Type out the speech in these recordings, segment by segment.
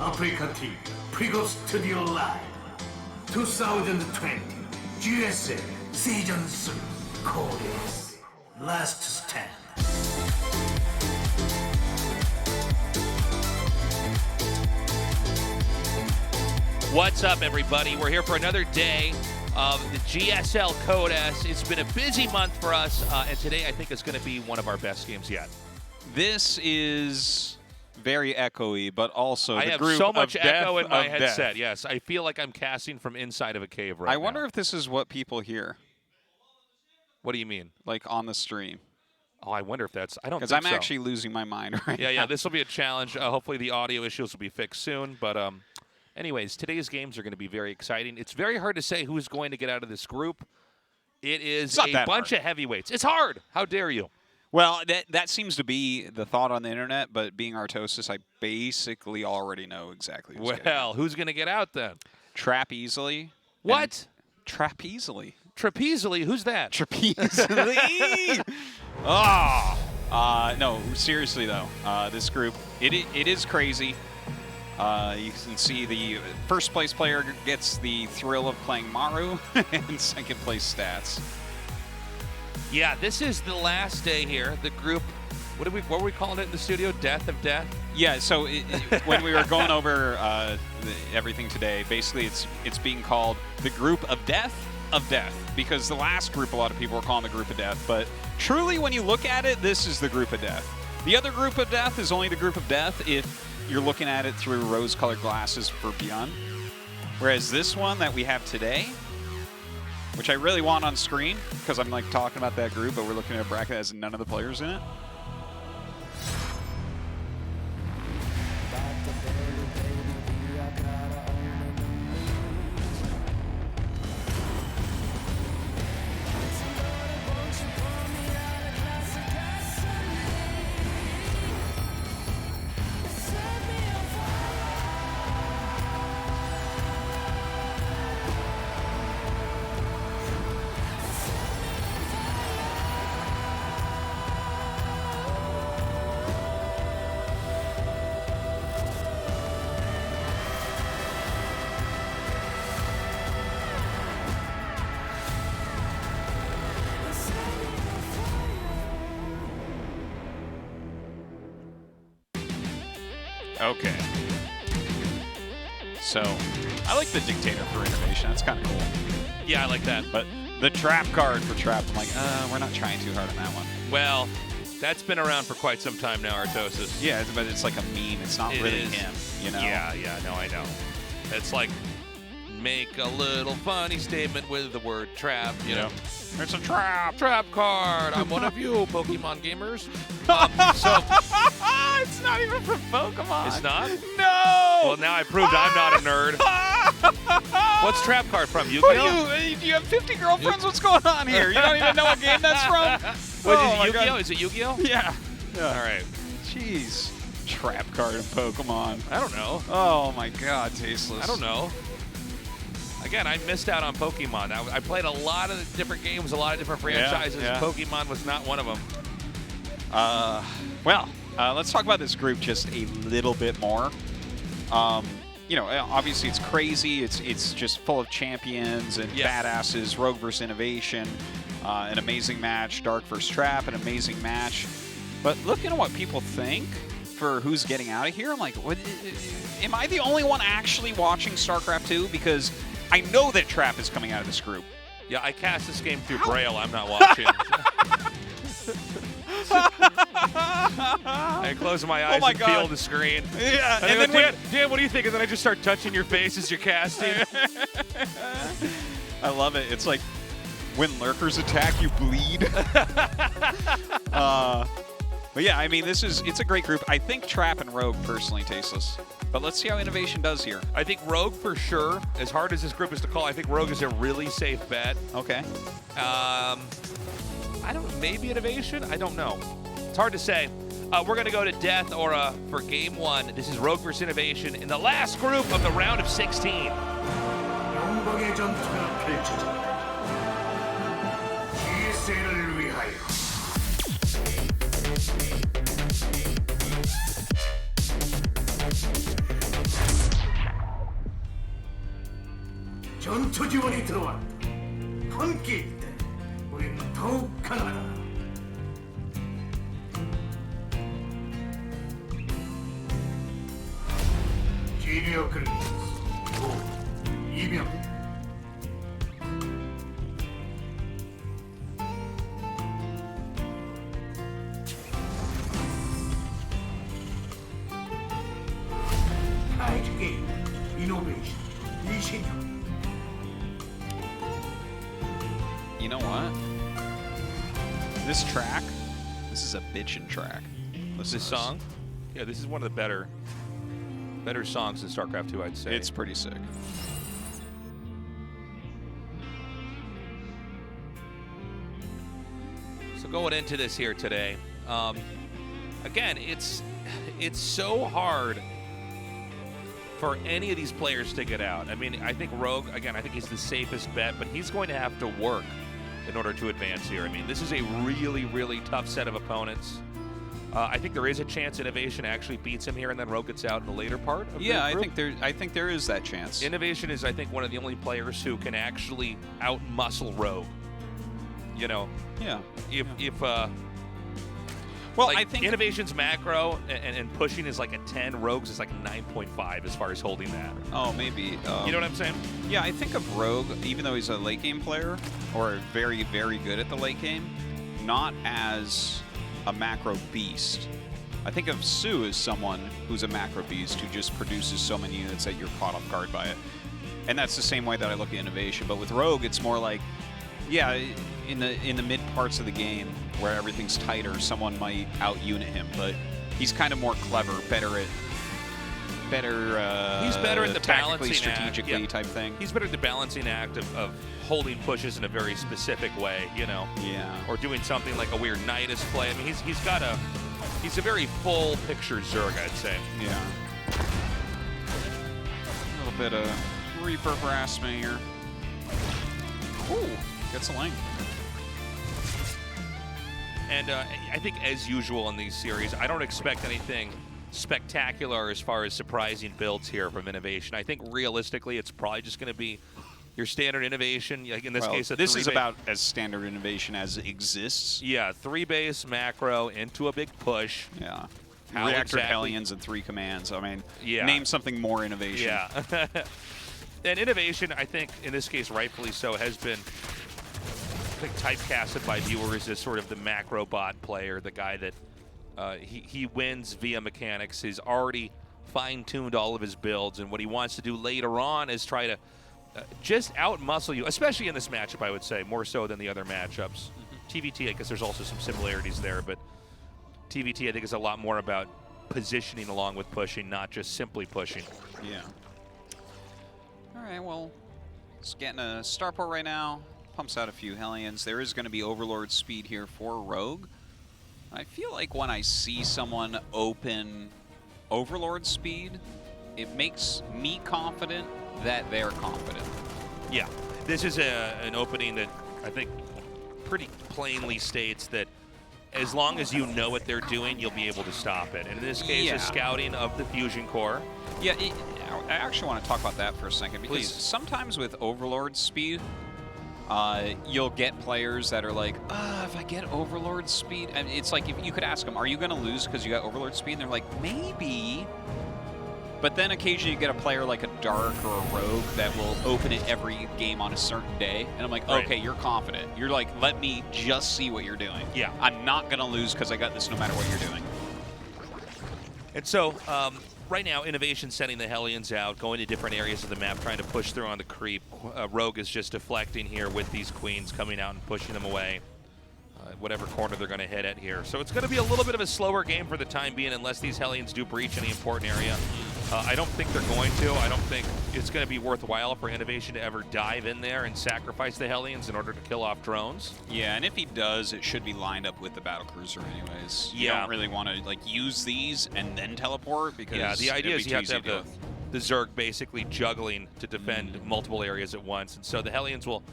아프리카 TV 프리고 스튜디오 라이브 2020 GSL 시즌 3 코리아's Last Stand. What's up, everybody? We're here for another day of the GSL Code S. It's been a busy month for us, and today I think is going to be one of our best games yet. This is very echoey, but also I the have group so much of echo death in my of headset. death. Yes, I feel like I'm casting from inside of a cave right now. I wonder if this is what people hear, What do you mean? like on the stream. Oh, I wonder if that's. I don't think Because I'm so. actually losing my mind right now. Yeah. This will be a challenge. Hopefully, the audio issues will be fixed soon. But anyways, today's games are going to be very exciting. It's very hard to say who's going to get out of this group. It is a bunch of heavyweights. It's hard. How dare you? Well, that seems to be the thought on the internet, but being Artosis, I basically already know exactly who's getting out. Who's going to get out then? Trap easily. What? Trap easily. Trapezily? Who's that? Trapezily. No, seriously though, this group, it is crazy. You can see the first place player gets the thrill of playing Maru and second place stats. Yeah, this is the last day here. The group, what were we calling it in the studio? Death of Death? Yeah, so when we were going over everything today, basically it's being called the group of death, because the last group a lot of people were calling the group of death, but truly when you look at it, this is the group of death. The other group of death is only the group of death if you're looking at it through rose-colored glasses for Beyond. Whereas this one that we have today, which I really want on screen, because I'm like talking about that group, but we're looking at a bracket that has none of the players in it. Okay. So, I like the Dictator for INnoVation. That's kind of cool. Yeah, I like that. But the trap card for Trap, I'm like, we're not trying too hard on that one. Well, that's been around for quite some time now, Artosis. Yeah, but it's like a meme. It's not really him, you know? Yeah, no, I know. It's like, make a little funny statement with the word trap, you know? It's a trap. Trap card. I'm one of you, Pokemon gamers. It's not even from Pokemon. It's not? No! Well, now I proved I'm not a nerd. What's Trap Card from? Yu-Gi-Oh? You have 50 girlfriends? What's going on here? You don't even know what game that's from? Wait, is it Yu-Gi-Oh? Is it Yu-Gi-Oh? Yeah. All right. Jeez. Trap card in Pokemon. I don't know. Oh, my God. Tasteless. I don't know. Again, I missed out on Pokemon. I played a lot of different games, a lot of different franchises. Yeah. Pokemon was not one of them. Let's talk about this group just a little bit more. Obviously it's crazy. It's just full of champions and badasses. Rogue versus INnoVation, an amazing match. Dark versus Trap, an amazing match. But looking at what people think for who's getting out of here, I'm like, am I the only one actually watching StarCraft 2? Because I know that Trap is coming out of this group. Yeah, I cast this game through Braille. I'm not watching. I close my eyes and feel the screen. Yeah. And then Dan, what do you think? And then I just start touching your face as you're casting. I love it. It's like when lurkers attack, you bleed. But yeah, I mean, it's a great group. I think Trap and Rogue personally tasteless. But let's see how INnoVation does here. I think Rogue for sure. As hard as this group is to call, I think Rogue is a really safe bet. Okay. I don't know. Maybe INnoVation? I don't know. It's hard to say. We're going to go to death or for game one. This is Rogue versus INnoVation in the last group of the round of 16. 영광의 전투가 펼쳐진다. GSL을 위하여. 전투 지원이 들어왔다. 함께일 때 우린 더욱 강하다. 지리어 그리스 5, 2명. 타이즈 게임 이노베이션 20년. You know what? This track, this is a bitchin' track. Listen This to song? Yeah, this is one of the better songs in StarCraft 2, I'd say. It's pretty sick. So going into this here today, again, it's so hard for any of these players to get out. I mean, I think Rogue, again, I think he's the safest bet, but he's going to have to work in order to advance here. I mean, this is a really, really tough set of opponents. I think there is a chance INnoVation actually beats him here, and then Rogue gets out in the later part of the group. I think there is that chance. INnoVation is, I think, one of the only players who can actually out-muscle Rogue. You know, Yeah. Well, Like, I I think think INnoVation's macro and pushing is like a 10. Rogue's is like a 9.5 as far as holding that. Oh, maybe. You know what I'm saying? Yeah, I think of Rogue, even though he's a late game player, or very, very good at the late game, not as a macro beast. I think of Sue as someone who's a macro beast who just produces so many units that you're caught off guard by it. And that's the same way that I look at INnoVation. But with Rogue, it's more like, yeah, in the mid parts of the game where everything's tighter, someone might out-unit him, but he's kind of more clever, he's better at the tactically, balancing strategically act. Yeah. type thing. He's better at the balancing act of holding pushes in a very specific way, you know? Yeah. Or doing something like a weird Nidus play. I mean, he's a very full picture Zerg, I'd say. Yeah. A little bit of Reaper harassment here. Ooh, gets a lane. And I think, as usual in these series, I don't expect anything spectacular as far as surprising builds here from INnoVation. I think realistically, it's probably just going to be your standard INnoVation. Like in this case, this is about as standard INnoVation as exists. Yeah, 3-base macro into a big push. Yeah. How Reactor exactly? Hellions and 3 commands. I mean, Yeah. name something more INnoVation. Yeah. And INnoVation, I think, in this case, rightfully so, has been typecasted by viewers as sort of the macro bot player, the guy that he wins via mechanics. He's already fine-tuned all of his builds, and what he wants to do later on is try to just out-muscle you, especially in this matchup, I would say, more so than the other matchups. TVT, I guess there's also some similarities there, but TVT, I think, is a lot more about positioning along with pushing, not just simply pushing. Yeah. All right, well, it's getting a starport right now. Pumps out a few Hellions. There is going to be Overlord speed here for Rogue. I feel like when I see someone open Overlord speed, it makes me confident that they're confident. Yeah, this is an opening that I think pretty plainly states that as long as you know what they're doing, you'll be able to stop it. And in this case, Yeah. is scouting of the Fusion Core. Yeah, I actually want to talk about that for a second, because Please. sometimes with Overlord speed, you'll get players that are like, if I get Overlord speed, and it's like, if you could ask them, are you going to lose because you got Overlord speed? And they're like, maybe. But then occasionally you get a player like a Dark or a Rogue that will open it every game on a certain day. And I'm like, Right. okay, you're confident. You're like, let me just see what you're doing. Yeah. I'm not going to lose because I got this no matter what you're doing. And so, right now, INnoVation sending the Hellions out, going to different areas of the map, trying to push through on the creep. Rogue is just deflecting here with these Queens coming out and pushing them away. Whatever corner they're going to hit at here. So it's going to be a little bit of a slower game for the time being, unless these Hellions do breach any important area. I don't think they're going to. I don't think it's going to be worthwhile for INnoVation to ever dive in there and sacrifice the Hellions in order to kill off drones. Yeah, and if he does, it should be lined up with the battlecruiser anyways. You Yeah. don't really want to like use these and then teleport, because Yeah, the idea it'd is be you have too to easy have deal with. the Zerg basically juggling to defend multiple areas at once. And so the Hellions will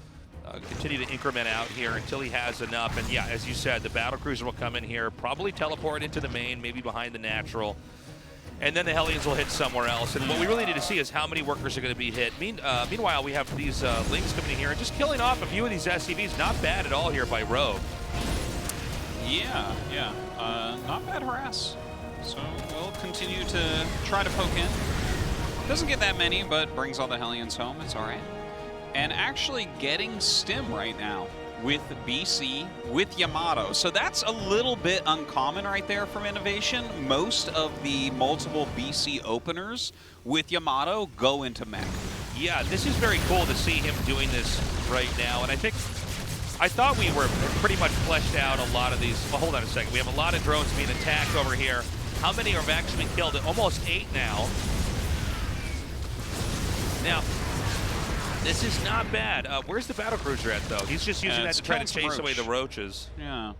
continue to increment out here until he has enough. And yeah, as you said, the battlecruiser will come in here, probably teleport into the main, maybe behind the natural. and then the Hellions will hit somewhere else. And what we really need to see is how many workers are going to be hit. Meanwhile, we have these Lings coming in here and just killing off a few of these SCVs. Not bad at all here by Rogue. Yeah. Not bad harass. So we'll continue to try to poke in. Doesn't get that many, but brings all the Hellions home. It's all right. And actually getting Stim right now with BC, with Yamato. So that's a little bit uncommon right there from INnoVation. Most of the multiple BC openers with Yamato go into mech. Yeah, this is very cool to see him doing this right now. And I thought we were pretty much fleshed out a lot of these. Well, hold on a second. We have a lot of drones being attacked over here. How many have actually been killed? Almost 8 now. Now, this is not bad. Where's the battlecruiser at, though? He's just using that to try to chase away the roaches. Yeah.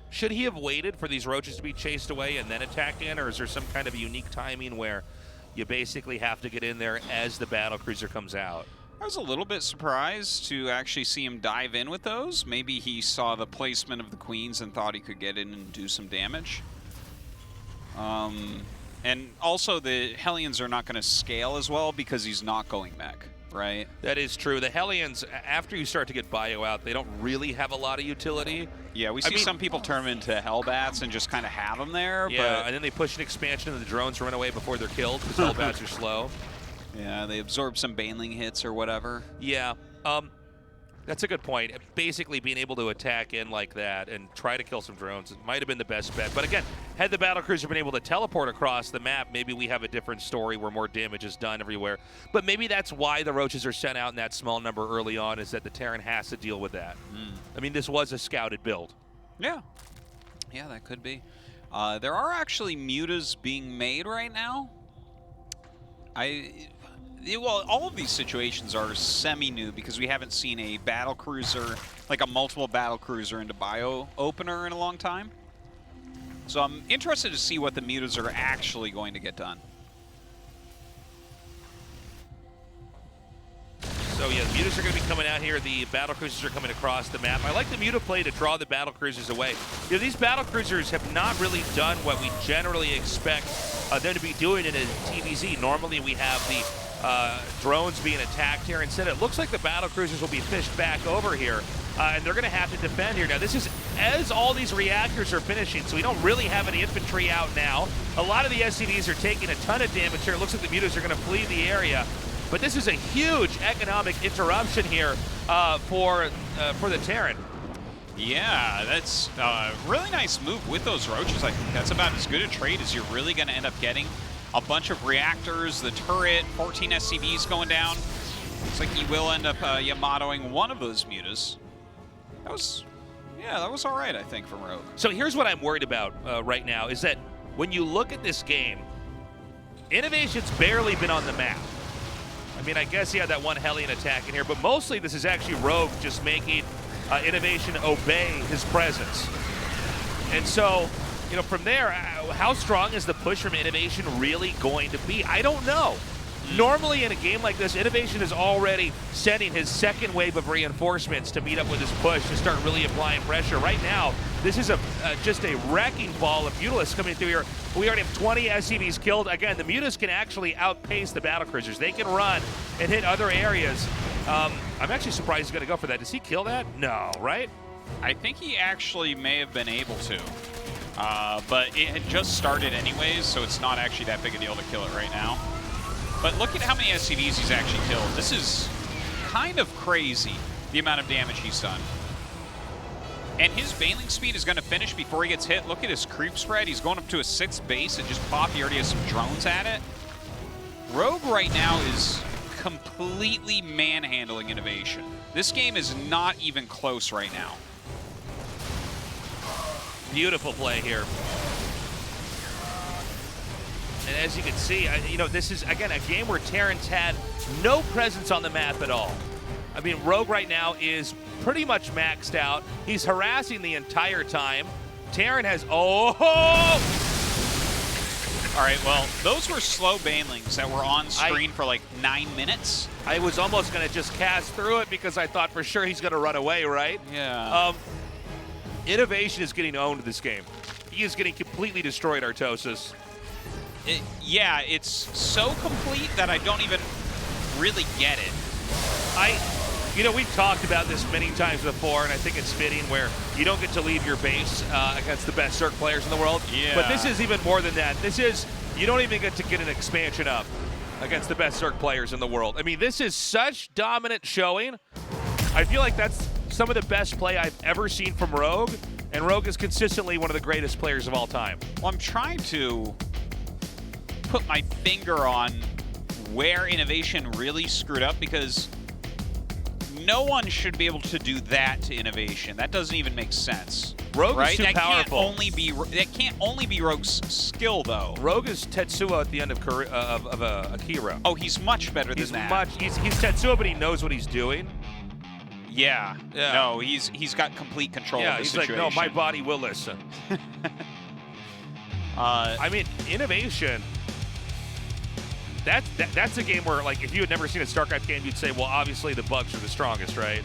Should he have waited for these roaches to be chased away and then attack in, or is there some kind of unique timing where you basically have to get in there as the battlecruiser comes out? I was a little bit surprised to actually see him dive in with those. Maybe he saw the placement of the queens and thought he could get in and do some damage. And also the Hellions are not going to scale as well because he's not going mech, right? That is true. The Hellions, after you start to get bio out, they don't really have a lot of utility. Yeah, we see some people turn them into Hellbats and just kind of have them there. Yeah, but and then they push an expansion and the drones run away before they're killed because Hellbats are slow. Yeah, they absorb some Baneling hits or whatever. Yeah, that's a good point. Basically being able to attack in like that and try to kill some drones, it might have been the best bet. But again, had the battlecruiser been able to teleport across the map, maybe we have a different story where more damage is done everywhere. But maybe that's why the roaches are sent out in that small number early on, is that the Terran has to deal with that. I mean, this was a scouted build. Yeah. Yeah, that could be. There are actually mutas being made right now. Well, all of these situations are semi-new because we haven't seen a battlecruiser, like a multiple battlecruiser into bio opener in a long time. So I'm interested to see what the mutas are actually going to get done. So yeah, the mutas are going to be coming out here. The battlecruisers are coming across the map. I like the muta play to draw the battlecruisers away. You know, these battlecruisers have not really done what we generally expect them to be doing in a TVZ. Normally we have the drones being attacked here. Instead, it looks like the battlecruisers will be fished back over here, and they're going to have to defend here. Now, this is as all these reactors are finishing, so we don't really have any infantry out now. A lot of the SCVs are taking a ton of damage here. It looks like the mutas are going to flee the area. But this is a huge economic interruption here for the Terran. Yeah, that's a really nice move with those roaches. I think that's about as good a trade as you're really going to end up getting. A bunch of reactors, the turret, 14 SCVs going down. Looks like he will end up Yamatoing one of those mutas. That was all right, I think, from Rogue. So here's what I'm worried about right now, is that when you look at this game, INnoVation's barely been on the map. I mean, I guess he had that one Hellion attack in here, but mostly this is actually Rogue just making INnoVation obey his presence. And so, you know, from there, how strong is the push from INnoVation really going to be? I don't know. Normally in a game like this, INnoVation is already sending his second wave of reinforcements to meet up with his push to start really applying pressure. Right now, this is just a wrecking ball of Mutalisks coming through here. We already have 20 SCVs killed. Again, the Mutas can actually outpace the battlecruisers. They can run and hit other areas. I'm actually surprised he's going to go for that. Does he kill that? No, right? I think he actually may have been able to. But it had just started anyways, so it's not actually that big a deal to kill it right now. But look at how many SCVs he's actually killed. This is kind of crazy, the amount of damage he's done. And his Baneling speed is going to finish before he gets hit. Look at his creep spread. He's going up to a 6th base and just pop. He already has some drones at it. Rogue right now is completely manhandling INnoVation. This game is not even close right now. Beautiful play here. And as you can see, you know, this is, again, a game where Terran's had no presence on the map at all. I mean, Rogue right now is pretty much maxed out. He's harassing the entire time. Terran has, oh! All right, well, those were slow Banelings that were on screen for like 9 minutes. I was almost going to just cast through it because I thought for sure he's going to run away, right? Yeah. INnoVation is getting owned this game. He is getting completely destroyed, Artosis. Yeah, it's so complete that I don't even really get it. You know, we've talked about this many times before, and I think it's fitting where you don't get to leave your base against the best Zerg players in the world. Yeah. But this is even more than that. This is, you don't even get to get an expansion up against the best Zerg players in the world. I mean, this is such dominant showing. I feel like that's some of the best play I've ever seen from Rogue, and Rogue is consistently one of the greatest players of all time. Well, I'm trying to put my finger on where INnoVation really screwed up, because no one should be able to do that to INnoVation. That doesn't even make sense. Rogue right? is too powerful. That can't only be Rogue's skill, though. Rogue is Tetsuo at the end of Akira. Oh, he's much better than that. He's Tetsuo, but he knows what he's doing. Yeah. Yeah. No, he's got complete control of the situation. Like, no, my body will listen. I mean, INnoVation. That's a game where, like, if you had never seen a StarCraft game, you'd say, well, obviously the bugs are the strongest, right?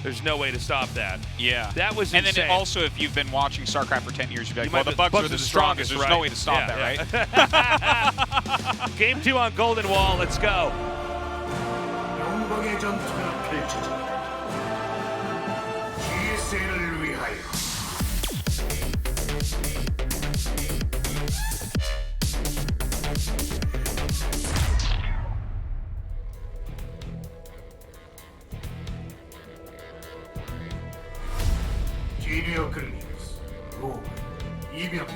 There's no way to stop that. Yeah. That was insane. insane. And then also, if you've been watching StarCraft for 10 years, you'd be like, well, the bugs are the strongest. There's right? no way to stop that, right? Game 2 on Golden Wall. Let's go. 영광의 전투가 펼쳐진다. GSL을 위하여. 기리어클리스 로 이병.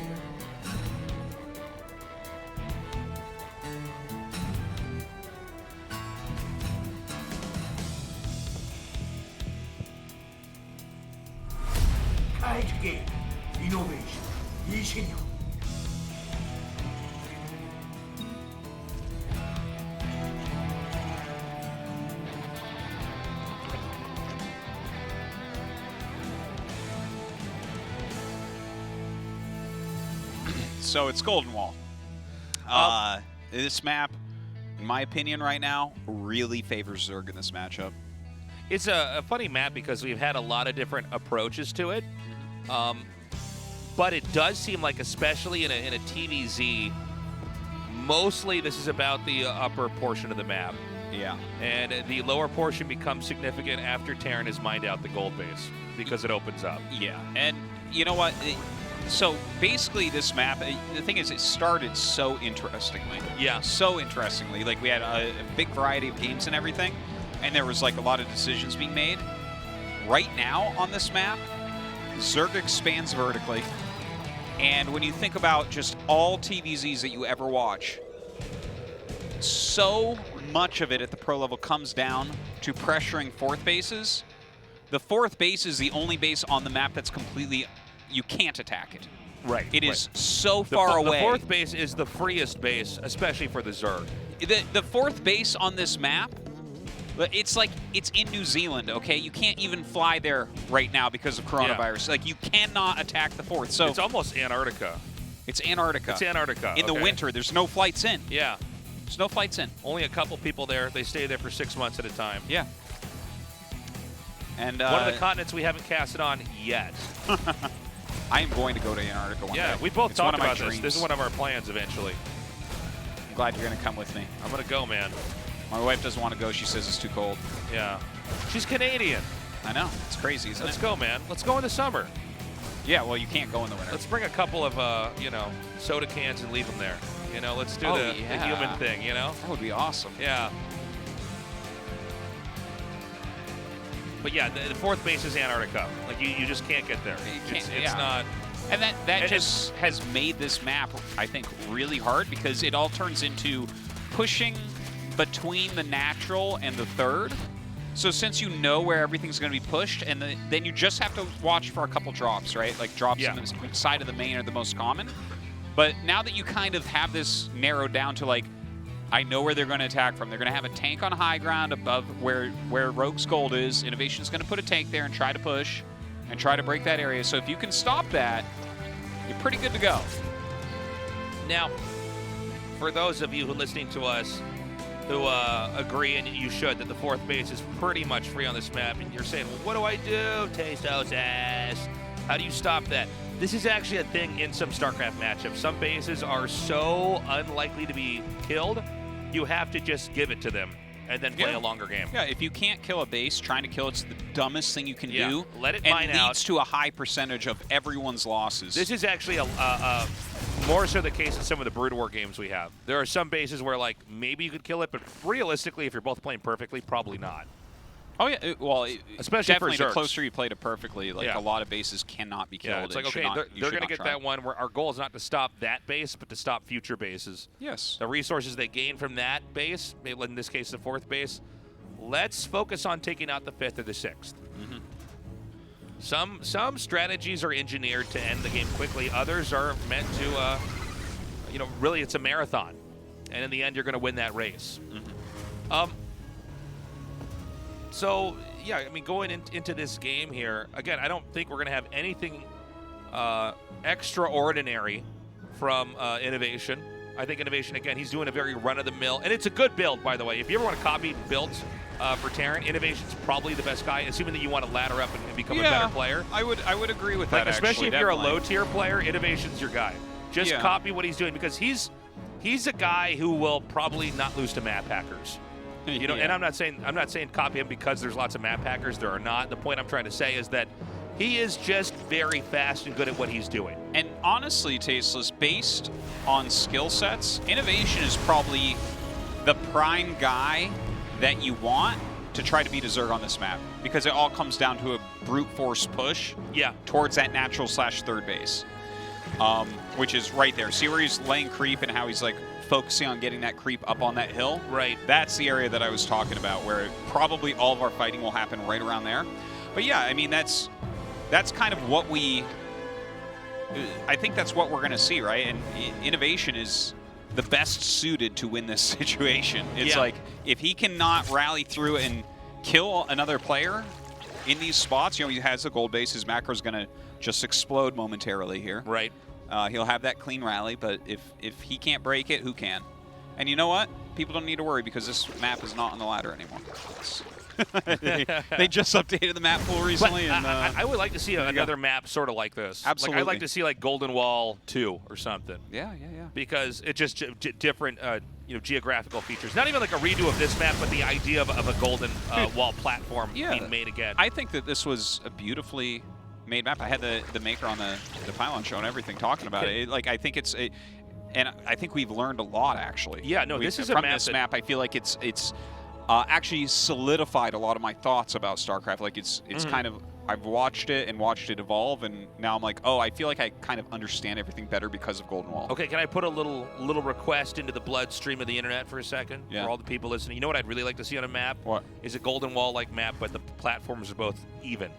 카이드 게임 이노베이션 이신영. So it's Golden Wall. This map, in my opinion right now, really favors Zerg in this matchup. It's a funny map because we've had a lot of different approaches to it. But it does seem like, especially in a TVZ, mostly this is about the upper portion of the map. Yeah. And the lower portion becomes significant after Terran has mined out the gold base because it opens up. Yeah. And you know what? So basically this map, the thing is, it started so interestingly. Yeah. So interestingly. Like, we had a big variety of games and everything, and there was like a lot of decisions being made. Right now on this map, Zerg expands vertically. And when you think about just all TVZs that you ever watch, so much of it at the pro level comes down to pressuring fourth bases. The fourth base is the only base on the map that's completely, you can't attack it. Right. It is so far away. The fourth base is the freest base, especially for the Zerg. The fourth base on this map, it's like it's in New Zealand, okay? You can't even fly there right now because of coronavirus. Yeah. Like, you cannot attack the fourth. So it's almost Antarctica. It's Antarctica. It's Antarctica. In the winter, there's no flights in. Yeah. There's no flights in. Only a couple people there. They stay there for 6 months at a time. Yeah. And one of the continents we haven't casted on yet. I am going to go to Antarctica one day. Yeah, we both talked about this. Dreams. This is one of our plans eventually. I'm glad you're going to come with me. I'm going to go, man. My wife doesn't want to go. She says it's too cold. Yeah. She's Canadian. I know. It's crazy, isn't it? Let's go, man. Let's go in the summer. Yeah, well, you can't go in the winter. Let's bring a couple of, soda cans and leave them there. You know, let's do the human thing, you know? That would be awesome. Yeah. But yeah, the fourth base is Antarctica. Like, you just can't get there. It's not. And that just has made this map, I think, really hard, because it all turns into pushing between the natural and the third. So since you know where everything's going to be pushed, and then you just have to watch for a couple drops, right? Like, drops on the side of the main are the most common. But now that you kind of have this narrowed down to, like, I know where they're going to attack from. They're going to have a tank on high ground above where Rogue's gold is. INnoVation's going to put a tank there and try to push and try to break that area. So if you can stop that, you're pretty good to go. Now, for those of you who are listening to us who agree, and you should, that the fourth base is pretty much free on this map, and you're saying, well, what do I do? Taste those ass. How do you stop that? This is actually a thing in some StarCraft matchups. Some bases are so unlikely to be killed, you have to just give it to them and then play a longer game. Yeah, if you can't kill a base, trying to kill it's the dumbest thing you can do. Let it and mine out. leads to a high percentage of everyone's losses. This is actually a more so the case in some of the Brood War games we have. There are some bases where, like, maybe you could kill it, but realistically, if you're both playing perfectly, probably not. Oh, yeah. Well, especially definitely for Zergs. The closer you played it perfectly, like a lot of bases cannot be killed. Yeah, it's like, okay, they're going to get that one where our goal is not to stop that base, but to stop future bases. Yes. The resources they gain from that base, maybe in this case the 4th base, let's focus on taking out the 5th or the 6th. Some strategies are engineered to end the game quickly. Others are meant to, you know, really it's a marathon. And in the end, you're going to win that race. So, yeah, I mean, going into this game here, again, I don't think we're going to have anything extraordinary from INnoVation. I think INnoVation, again, he's doing a very run-of-the-mill, and it's a good build, by the way. If you ever want to copy builds for Terran, INnoVation's probably the best guy, assuming that you want to ladder up and become a better player. I would agree with that, especially actually, if you're a low-tier player, INnoVation's your guy. Just copy what he's doing, because he's a guy who will probably not lose to map hackers. You know, and I'm not saying copy him because there's lots of map hackers. There are not. The point I'm trying to say is that he is just very fast and good at what he's doing. And honestly, Tasteless, based on skill sets, INnoVation is probably the prime guy that you want to try to beat a Zerg on this map, because it all comes down to a brute force push towards that natural / 3rd base, which is right there. See where he's laying creep and how he's like focusing on getting that creep up on that hill? Right. That's the area that I was talking about, where probably all of our fighting will happen right around there. But yeah, I mean, that's kind of what I think that's what we're going to see, right? And INnoVation is the best suited to win this situation. It's like, if he cannot rally through and kill another player in these spots, you know, he has a gold base, his macro is going to just explode momentarily here. Right. He'll have that clean rally, but if he can't break it, who can? And you know what? People don't need to worry, because this map is not on the ladder anymore. they just updated the map pool recently. But and I would like to see another map sort of like this. Absolutely. Like, I'd like to see like Golden Wall 2 or something. Yeah. Because it's just different, you know, geographical features. Not even like a redo of this map, but the idea of a Golden Wall platform being made again. I think that this was a beautifully made map. I had the maker on the pylon show and everything talking about it. Like, I think and I think we've learned a lot, actually. Yeah, no, this is a map. From map this map, I feel like it's actually solidified a lot of my thoughts about StarCraft. Like, it's kind of, I've watched it evolve, and now I'm like, oh, I feel like I kind of understand everything better because of Golden Wall. Okay, can I put a little request into the bloodstream of the internet for a second? Yeah. For all the people listening. You know what I'd really like to see on a map? What? Is a Golden Wall-like map, but the platforms are both even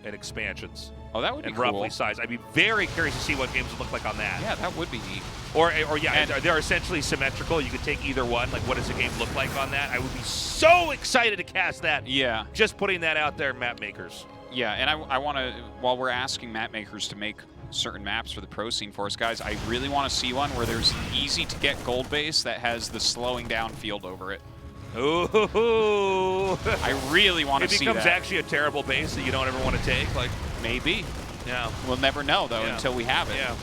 and expansions. Oh, that would be and cool. roughly sized. I'd be very curious to see what games would look like on that. Yeah, that would be neat. Or yeah, they're essentially symmetrical. You could take either one. Like, what does the game look like on that? I would be so excited to cast that. Yeah. Just putting that out there, map makers. Yeah, and I want to, while we're asking map makers to make certain maps for the pro scene for us, guys, I really want to see one where there's an easy-to-get gold base that has the slowing down field over it. Ooh. I really want to see that. It becomes actually a terrible base that you don't ever want to take. Like, maybe. Yeah. We'll never know, though, until we have it. Yeah.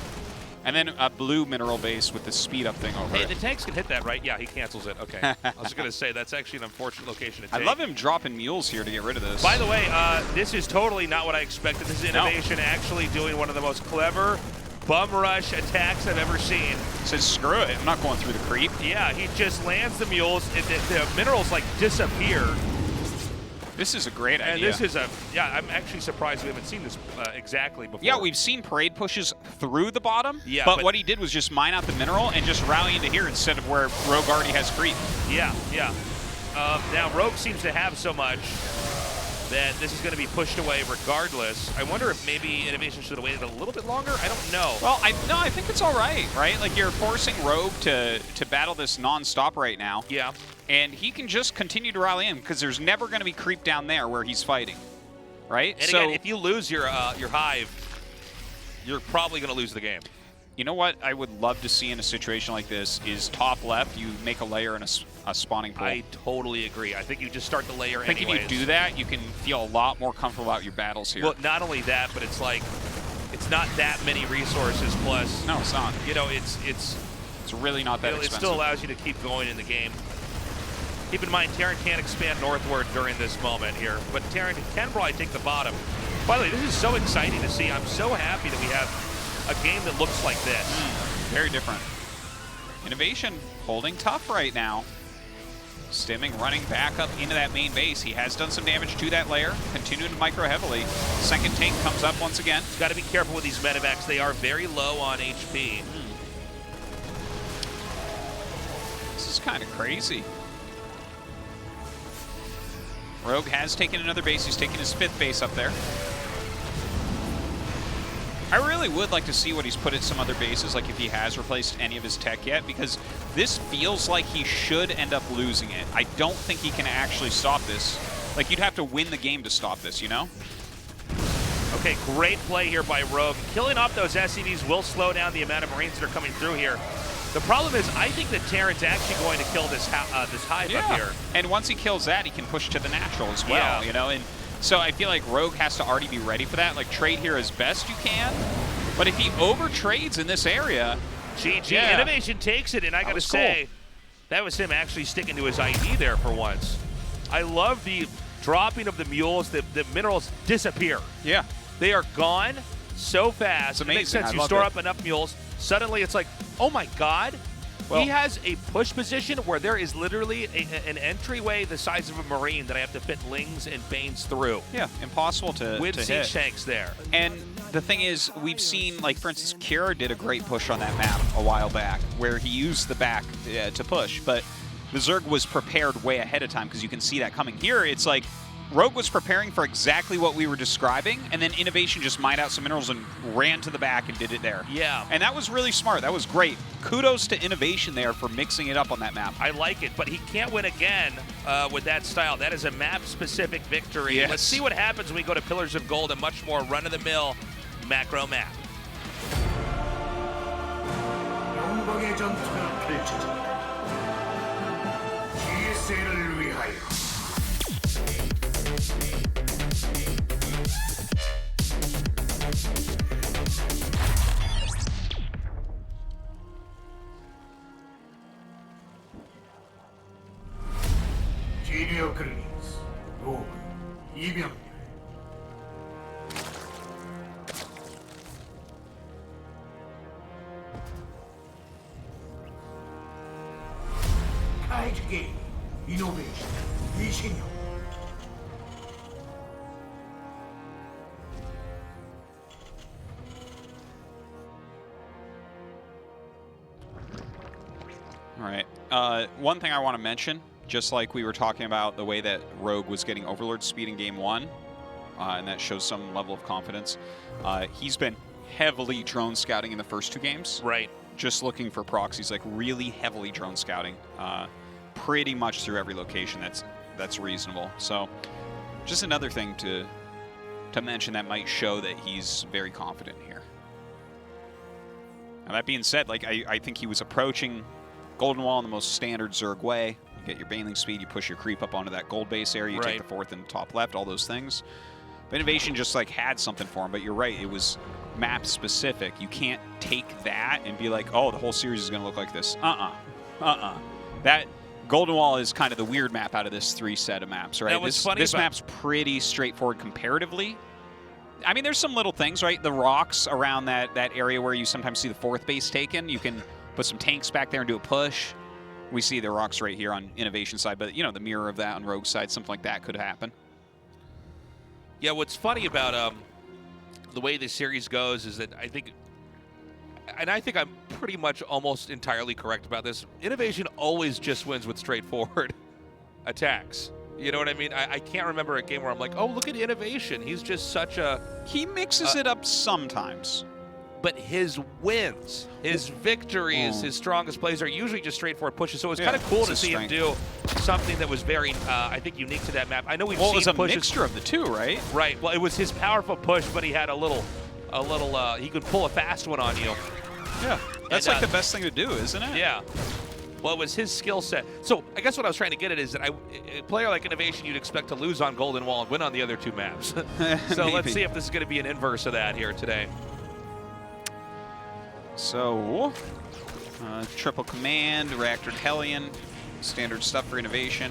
And then a blue mineral base with the speed up thing over it. The tanks can hit that, right? Yeah, he cancels it. Okay. I was going to say, that's actually an unfortunate location to take. I love him dropping mules here to get rid of this. By the way, this is totally not what I expected. This is INnoVation actually doing one of the most clever bum rush attacks I've ever seen. Says, screw it, I'm not going through the creep. Yeah, he just lands the mules. The minerals, like, disappear. This is a great idea. And this is I'm actually surprised we haven't seen this exactly before. Yeah, we've seen parade pushes through the bottom, yeah, but what he did was just mine out the mineral and just rally into here instead of where Rogue already has creep. Yeah. Now, Rogue seems to have so much that this is going to be pushed away regardless. I wonder if maybe INnoVation should have waited a little bit longer. I don't know. Well, I think it's all right? Like, you're forcing Rogue to battle this non-stop right now. Yeah. And he can just continue to rally in, because there's never going to be creep down there where he's fighting, right? And again, if you lose your hive, you're probably going to lose the game. You know what I would love to see in a situation like this is top left, you make a layer and a spawning pool. I totally agree. I think you just start the layer anyways. I think if you do that, you can feel a lot more comfortable about your battles here. Well, not only that, but it's like, it's not that many resources. Plus, No, it's not. you know, it's really not that it expensive. still allows you to keep going in the game. Keep in mind, Terran can't expand northward during this moment here, but Terran can probably take the bottom. By the way, this is so exciting to see. I'm so happy that we have a game that looks like this. Very different. INnoVation holding tough right now. Stimming running back up into that main base. He has done some damage to that layer, continuing to micro heavily. Second tank comes up once again. Got to be careful with these medevacs. They are very low on HP. This is kind of crazy. Rogue has taken another base. He's taken his 5th base up there. I really would like to see what he's put at some other bases, like if he has replaced any of his tech yet, because this feels like he should end up losing it. I don't think he can actually stop this. Like, you'd have to win the game to stop this, you know? Okay, great play here by Rogue. Killing off those SCVs will slow down the amount of Marines that are coming through here. The problem is, I think that Terran's actually going to kill this hive up here. And once he kills that, he can push to the natural as well, you know? And so I feel like Rogue has to already be ready for that. Like, trade here as best you can. But if he over-trades in this area... GG, INnoVation takes it, and I got to say, that was him actually sticking to his ID there for once. I love the dropping of the mules. The minerals disappear. Yeah. They are gone so fast. It's amazing. It makes sense. I You love store it. up enough mules. Suddenly, it's like, oh my God. Well, he has a push position where there is literally an entryway the size of a Marine that I have to fit Lings and Banes through. Yeah, impossible to With to siege hit. tanks there. And the thing is, we've seen, like, for instance, Kira did a great push on that map a while back, where he used the back to push, but the Zerg was prepared way ahead of time, because you can see that coming. Here, it's like, Rogue was preparing for exactly what we were describing, and then INnoVation just mined out some minerals and ran to the back and did it there. Yeah. And that was really smart. That was great. Kudos to INnoVation there for mixing it up on that map. I like it, but he can't win again with that style. That is a map-specific victory. Yes. Let's see what happens when we go to Pillars of Gold, a much more run-of-the-mill macro map. 영광의 전투가 펼쳐진다. GSL을 위하여. 지니어 클리스, 로브, 이병렬. 카이즈 게임, 이노베이션, 이신영. All right. One thing I want to mention, just like we were talking about the way that Rogue was getting Overlord speed in Game 1, and that shows some level of confidence, he's been heavily drone scouting in the first 2 games. Right. Just looking for proxies, like really heavily drone scouting, pretty much through every location that's reasonable. So just another thing to mention that might show that he's very confident here. Now that being said, like I think he was approaching Golden Wall in the most standard Zerg way. You get your Baneling speed, you push your creep up onto that gold base area, you take the 4th and top left, all those things. But INnoVation just like had something for him, but you're right, it was map specific. You can't take that and be like, oh, the whole series is going to look like this. That Golden Wall is kind of the weird map out of this 3 set of maps, right? This map's pretty straightforward comparatively. I mean, there's some little things, right? The rocks around that area where you sometimes see the 4th base taken, you can put some tanks back there and do a push. We see the rocks right here on INnoVation side, but, you know, the mirror of that on Rogue side, something like that could happen. Yeah, what's funny about the way this series goes is that I think I'm pretty much almost entirely correct about this. INnoVation always just wins with straightforward attacks. You know what I mean? I can't remember a game where I'm like, oh, look at INnoVation. He's just such a... He mixes it up sometimes. But his wins, his victories, his strongest plays are usually just straightforward pushes. So it was kind of cool to see him do something that was very, I think, unique to that map. I know we've seen it was a pushes. mixture of the 2, right? Right. Well, it was his powerful push, but he had a little, he could pull a fast one on you. Yeah. That's like the best thing to do, isn't it? Yeah. Well, it was his skill set. So I guess what I was trying to get at is that a player like INnoVation, you'd expect to lose on Golden Wall and win on the other 2 maps. So let's see if this is going to be an inverse of that here today. So, triple command, reactored Hellion, standard stuff for INnoVation.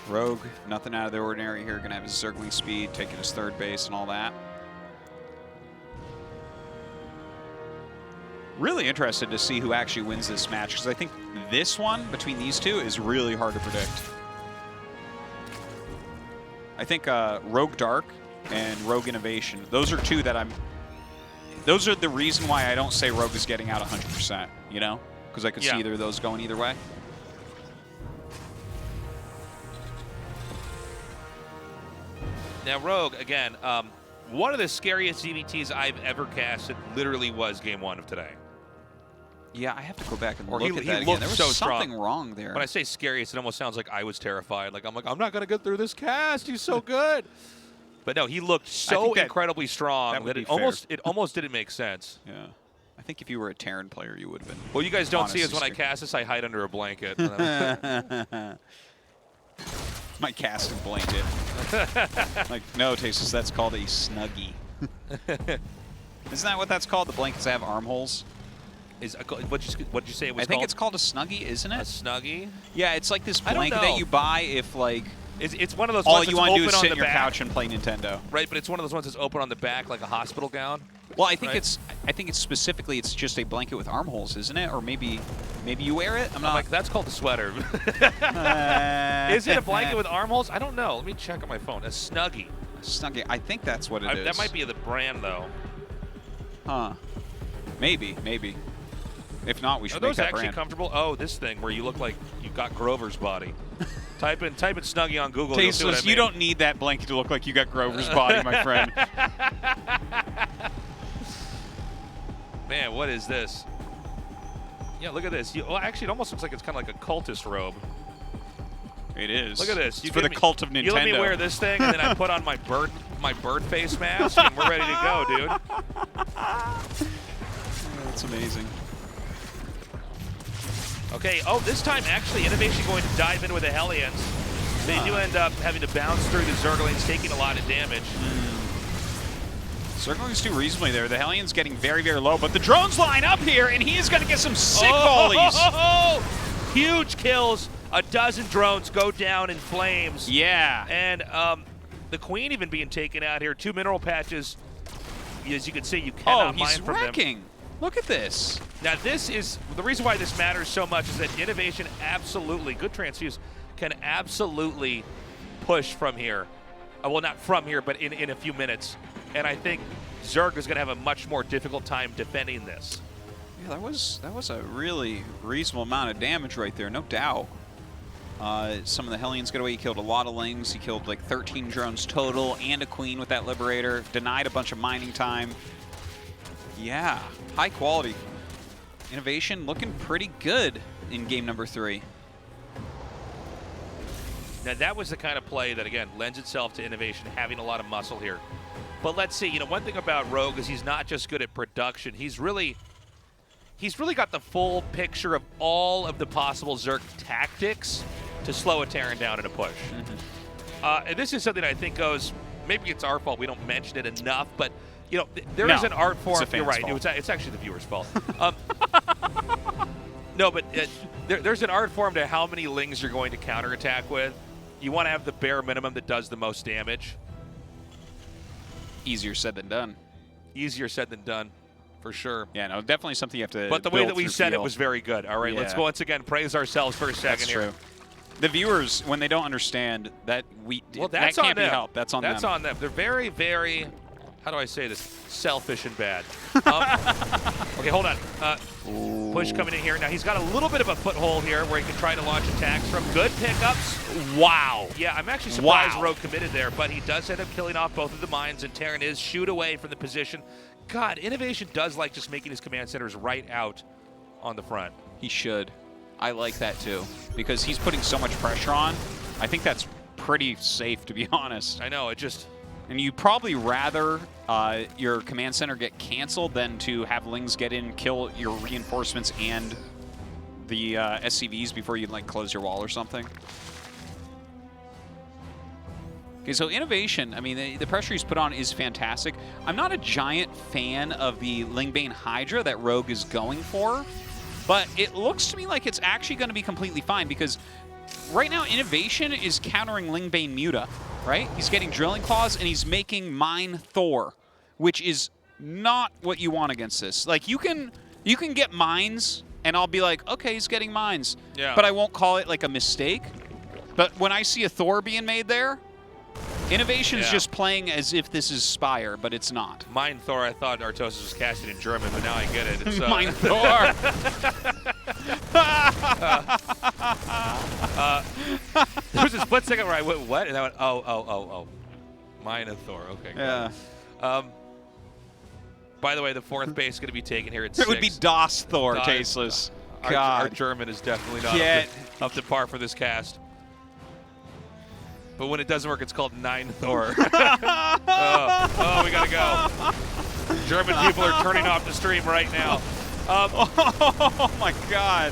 Rogue, nothing out of the ordinary here. Gonna have his Zergling speed, taking his third base and all that. Really interested to see who actually wins this match, because I think this one between these two is really hard to predict. I think Rogue Dark and Rogue INnoVation, those are two that those are the reason why I don't say Rogue is getting out 100%, you know? Because I could see either of those going either way. Now, Rogue, again, one of the scariest ZVTs I've ever casted literally was game 1 of today. Yeah, I have to go back and Or look he at that looked again. There was so something strong. wrong there. When I say scariest, it almost sounds like I was terrified. I'm not going to get through this cast. He's so good. But no, he looked so incredibly strong that it almost didn't make sense. Yeah. I think if you were a Terran player, you would have been. What you guys don't see is when I cast this, I hide under a blanket. My casting blanket. Like, no, Tasis, that's called a snuggie. Isn't that what that's called? The blankets that have armholes? What'd you say it was called? I think it's called a snuggie, isn't it? A snuggie? Yeah, it's like this blanket that you buy if, like, it's one of those all ones you that's want to do open is on sit the on your back. couch and play Nintendo. Right, but it's one of those ones that's open on the back like a hospital gown. Well, I think it's specifically it's just a blanket with armholes, isn't it? Or maybe you wear it. I'm not like, that's called a sweater. Is it a blanket with armholes? I don't know. Let me check on my phone. A snuggie. A snuggie. I think that's what it is. That might be the brand though. Huh. Maybe. If not, we should make that brand. Are those actually comfortable? Oh, this thing where you look like you got Grover's body. Type in snuggie on Google. Tasteless, you'll see what I mean. You don't need that blanket to look like you got Grover's body, my friend. Man, what is this? Yeah, look at this. Well, actually, it almost looks like it's kind of like a cultist robe. It is. Look at this. It's for the cult of Nintendo. You let me wear this thing, and then I put on my bird face mask, and we're ready to go, dude. That's amazing. Okay, this time actually INnoVation going to dive in with the Hellions. They do end up having to bounce through the Zerglings, taking a lot of damage. Zerglings do reasonably there. The Hellions getting very, very low, but the drones line up here, and he is going to get some sick volleys. Huge kills. A dozen drones go down in flames. Yeah. And the Queen even being taken out here. 2 mineral patches. As you can see, you cannot mine from them. Look at this. Now, this is the reason why this matters so much is that INnoVation absolutely, good transfuse, can absolutely push from here. Well, not from here, but in a few minutes. And I think Zerg is going to have a much more difficult time defending this. Yeah, that was a really reasonable amount of damage right there, no doubt. Some of the Hellions got away. He killed a lot of Lings. He killed like 13 drones total and a Queen with that Liberator. Denied a bunch of mining time. Yeah, high quality. INnoVation looking pretty good in game number 3. Now that was the kind of play that, again, lends itself to INnoVation having a lot of muscle here. But let's see, one thing about Rogue is he's not just good at production. He's really got the full picture of all of the possible Zerg tactics to slow a Terran down in a push. And this is something I think goes, maybe it's our fault we don't mention it enough, but there is an art form. You're right. It's actually the viewer's fault. No, but there's an art form to how many Lings you're going to counterattack with. You want to have the bare minimum that does the most damage. Easier said than done. Easier said than done, for sure. Yeah, no, definitely something you have to. But the way that we said it was very good. All right, let's once again praise ourselves for a second here. That's true. The viewers, when they don't understand that that can't be helped. That's on them. That's on them. They're very, very, how do I say this? Selfish and bad. Okay, hold on. Push coming in here. Now he's got a little bit of a foothold here where he can try to launch attacks from. Good pickups. Wow. Yeah, I'm actually surprised Rogue committed there, but he does end up killing off both of the mines, and Terran is shoot away from the position. God, INnoVation does like just making his command centers right out on the front. He should. I like that too, because he's putting so much pressure on. I think that's pretty safe, to be honest. I know, it just... And you'd probably rather your command center get canceled than to have Lings get in, kill your reinforcements and the SCVs before you close your wall or something. Okay, so INnoVation, I mean, the pressure he's put on is fantastic. I'm not a giant fan of the Lingbane Hydra that Rogue is going for, but it looks to me like it's actually going to be completely fine because right now INnoVation is countering Lingbane Muta, right? He's getting Drilling Claws and he's making Mine Thor, which is not what you want against this. Like, you can get mines and I'll be like, okay, he's getting mines, but I won't call it like a mistake. But when I see a Thor being made there, INnoVation's just playing as if this is Spire, but it's not. Mine Thor, I thought Artosis was casting in German, but now I get it. It's, Mine Thor! There was a split second where I went, what? And I went, oh. Mine Thor, okay. Yeah. By the way, the 4th base is going to be taken here at 6. It would be DOS Thor, Tasteless. Our German is definitely not up to par for this cast. But when it doesn't work, it's called 9 Thor. Oh, we gotta go. German people are turning off the stream right now. Oh my God.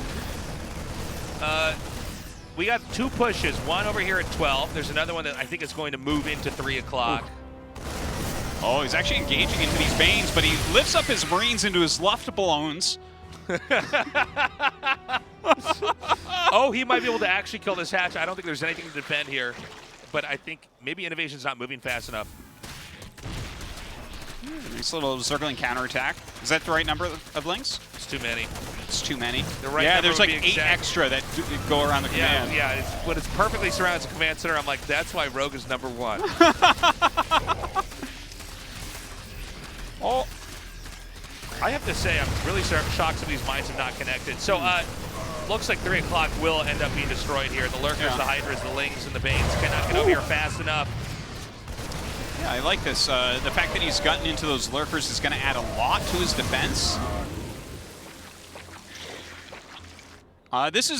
We got 2 pushes. One over here at 12. There's another one that I think is going to move into 3 o'clock. Oh, he's actually engaging into these Banes, but he lifts up his Marines into his Luftballons. Oh, he might be able to actually kill this hatch. I don't think there's anything to defend here. But I think maybe INnoVation's not moving fast enough. Nice little circling counterattack. Is that the right number of links? It's too many. It's too many. The right yeah, number there's like would be 8 extra that go around the command. Yeah, when it's perfectly surrounded as a command center, I'm like, that's why Rogue is number 1. Oh, I have to say, I'm really shocked some of these mines have not connected. So, looks like 3 o'clock will end up being destroyed here. The Lurkers, the Hydras, the Lings, and the Banes cannot get over here fast enough. Yeah, I like this. The fact that he's gotten into those Lurkers is going to add a lot to his defense. This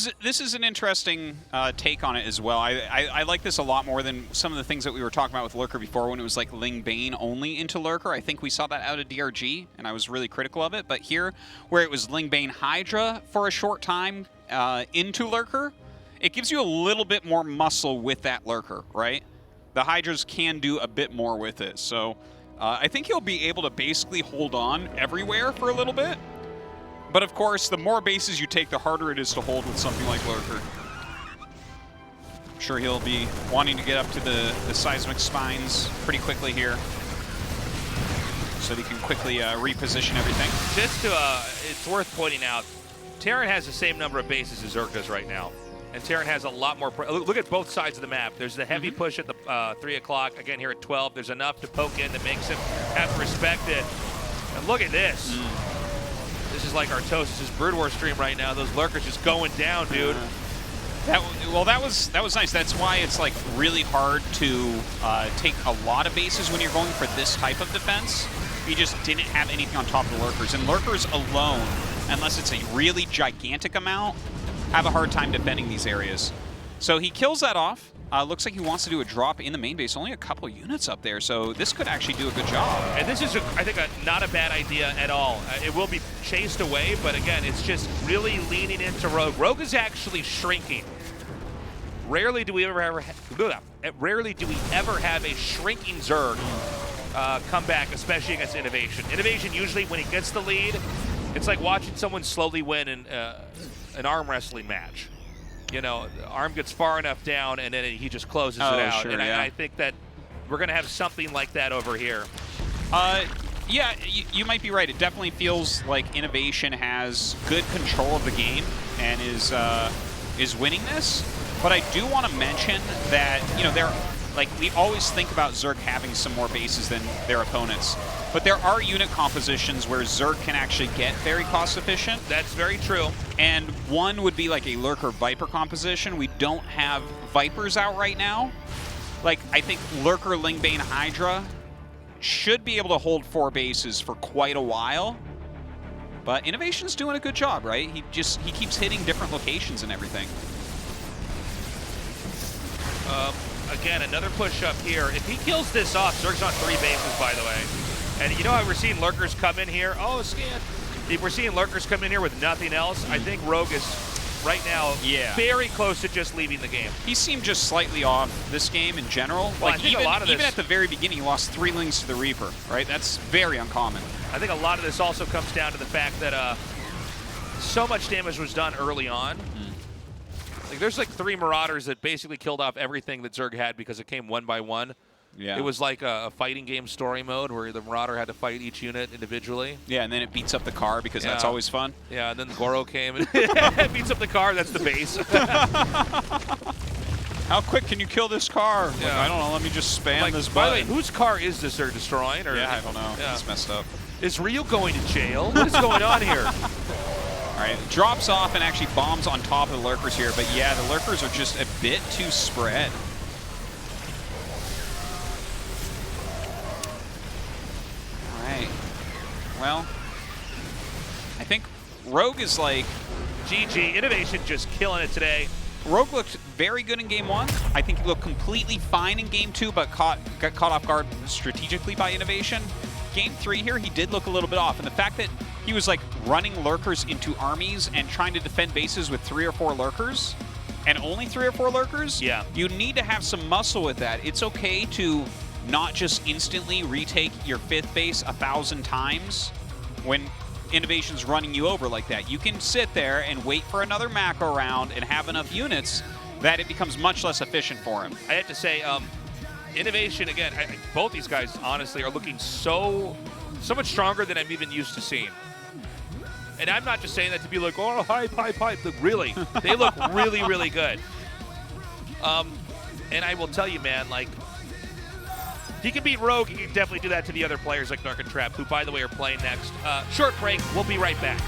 is an interesting take on it as well. I like this a lot more than some of the things that we were talking about with Lurker before when it was like Ling Bane only into Lurker. I think we saw that out of DRG, and I was really critical of it. But here, where it was Ling Bane Hydra for a short time into Lurker, it gives you a little bit more muscle with that Lurker, right? The Hydras can do a bit more with it. So I think he'll be able to basically hold on everywhere for a little bit. But of course, the more bases you take, the harder it is to hold with something like Lurker. I'm sure he'll be wanting to get up to the seismic spines pretty quickly here, so that he can quickly reposition everything. Just to, it's worth pointing out, Terran has the same number of bases as Zerg does right now. And Terran has a lot more. Look at both sides of the map. There's the heavy push at the 3 o'clock. Again, here at 12, there's enough to poke in that makes him have to respect it. And look at this. This is like Artosis' Brood War stream right now. Those Lurkers just going down, dude. That was nice. That's why it's like really hard to take a lot of bases when you're going for this type of defense. You just didn't have anything on top of the Lurkers. And Lurkers alone, unless it's a really gigantic amount, have a hard time defending these areas. So he kills that off. Looks like he wants to do a drop in the main base. Only a couple units up there, so this could actually do a good job. And this is, I think, not a bad idea at all. It will be chased away, but again, it's just really leaning into Rogue. Rogue is actually shrinking. Rarely do we ever have a shrinking Zerg come back, especially against INnoVation. INnoVation usually, when he gets the lead, it's like watching someone slowly win an arm wrestling match. You know, the arm gets far enough down, and then he just closes it out. Sure, and I think that we're going to have something like that over here. Yeah, you might be right. It definitely feels like INnoVation has good control of the game and is winning this. But I do want to mention that, you know, we always think about Zerg having some more bases than their opponents. But there are unit compositions where Zerg can actually get very cost efficient. That's very true. And one would be like a Lurker Viper composition. We don't have Vipers out right now. Like, I think Lurker Lingbane Hydra should be able to hold 4 bases for quite a while. But INnoVation's doing a good job, right? He keeps hitting different locations and everything. Again, another push up here. If he kills this off, Zerg's on 3 bases, by the way. And you know how we're seeing Lurkers come in here? Oh, scan. If we're seeing Lurkers come in here with nothing else, I think Rogue is right now, Yeah. very close to just leaving the game. He seemed just slightly off this game in general. Well, like I think even, a lot of even this, at the very beginning, he lost 3 links to the Reaper, right? That's very uncommon. I think a lot of this also comes down to the fact that so much damage was done early on. Like there's like 3 Marauders that basically killed off everything that Zerg had because it came one by one. Yeah. It was like a fighting game story mode where the Marauder had to fight each unit individually. Yeah, and then it beats up the car because that's always fun. Yeah, and then Goro came and beats up the car. That's the base. How quick can you kill this car? Yeah. Like, I don't know. Let me just spam this by the button. way, whose car is this they're destroying? Or, yeah, I don't know. Yeah. It's messed up. Is Ryu going to jail? What is going on here? All right, drops off and actually bombs on top of the Lurkers here. But yeah, the Lurkers are just a bit too spread. All right. Well, I think Rogue is like... GG. INnoVation just killing it today. Rogue looked very good in Game 1. I think he looked completely fine in Game 2, but got caught off guard strategically by INnoVation. Game 3 here, he did look a little bit off. And the fact that he was like running Lurkers into armies and trying to defend bases with 3 or 4 Lurkers, and only 3 or 4 Lurkers, yeah, you need to have some muscle with that. It's okay to not just instantly retake your 5th base 1,000 times when INnoVation's running you over like that. You can sit there and wait for another macro round and have enough units that it becomes much less efficient for him. I have to say, INnoVation, again, both these guys, honestly, are looking so much stronger than I'm even used to seeing. And I'm not just saying that to be like, oh, hype. Look, really, they look really, really good. And I will tell you, man, like, he can beat Rogue. He can definitely do that to the other players like Narc and Trap, who, by the way, are playing next. Short break. We'll be right back.